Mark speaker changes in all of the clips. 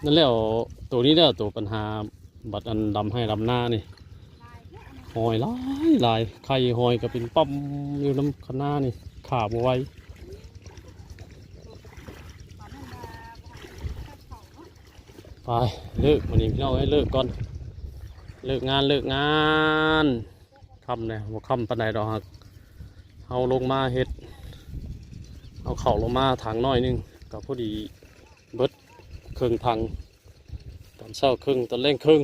Speaker 1: นั่นแล้วตัวนี้แล้วตัวปัญหาบัดอันดำให้ดำหน้านี่หอยหลายไข่หอยก็เป็นปั๊มอยู่น้ำข้างหน้านี่ขาบไว้ไปเลิกวันนี้พี่น้องให้เลิกก่อนเลิกงานค่ำเนี่ยว่าค่ำปานใดดอกฮักเอาลงมาเฮ็ดเอาเข่าลงมาถังน้อยนึงก็พอดีเบิดครึ่งถังตอนเช้าครึ่งตอนเร่งครึ่ง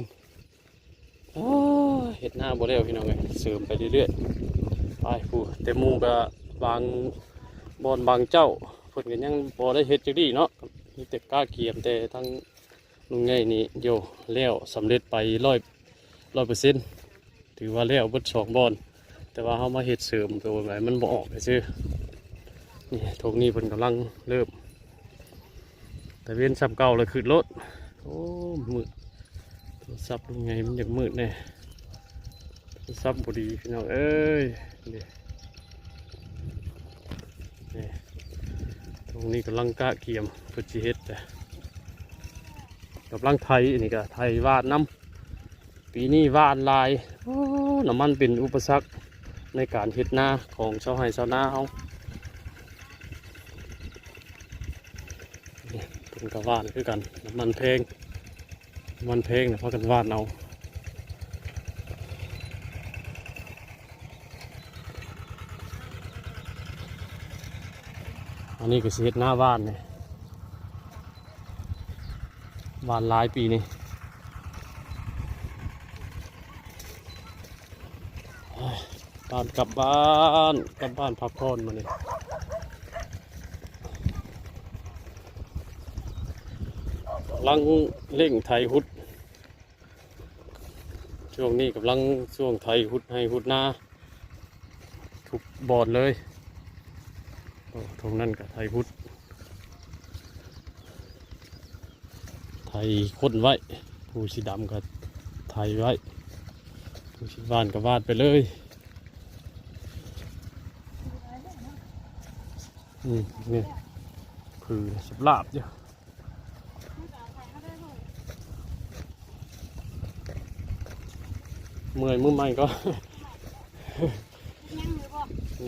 Speaker 1: เฮ็ดหน้าบ่เร็วพี่น้องเลยเสริมไปเรื่อยๆไปผู้เต็มมูก็บางบอนบางเจ้าเพิ่นก็ยังบ่ได้เฮ็ดจักดีเนาะมีแต่กล้าเกียมแต่ทั้งลุงใหญ่นี่โยแล้วสำเร็จไป100%ถือว่าแล้วเบิด2บอนแต่ว่าเฮามาเฮ็ดเสริมตัวไหนมันบ่ออกซื่อนี่ทงนี้เพิ่นกำลังเริ่มแต่เว้นซ้ำเก่าเลยขึ้นรถโอ้มืดโทรศัพท์ลุงใหญ่มันอยากมืดแน่โทรศัพท์บ่ดีพี่น้องเอ้ยนี่ตรงนี้กำลังกะเกียมเพื่อสิเฮ็ดกำลังไทยนี่ก็ไทยวาดน้ำปีนี้วาดลายน้ำมันเป็นอุปสรรคในการเฮ็ดนาของชาวไร่ชาวนาเขาเป็นกระวาดคือกันน้ำมันเพลงเนี่ยพากันวาดเอาอันนี้ก็สิเฮ็ดหน้าวาดเนี่ยวาดลายปีนี้กลับบ้านพักผ่อนมาเนี่ยลังเร่งไถหุดช่วงนี้กำลังช่วงไถหุดให้หุดหน้าทุกบอดเลยตรงนั้นก็ไถหุดไถค้นไว้ผู้สีดำก็ไถไว้ผู้สีวานก็วาดไปเลยนี่คือสับลาบเยอะเมื่อยมือใหม่ก็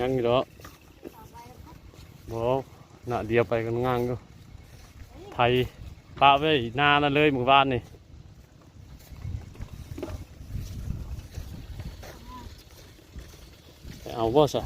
Speaker 1: ยังอยู่แล้วบอกหน้าเดียวไปกันง่างก็ไทยปะไว้หน้านั่นเลยหมู่บ้านนี่เอาบ่ซะ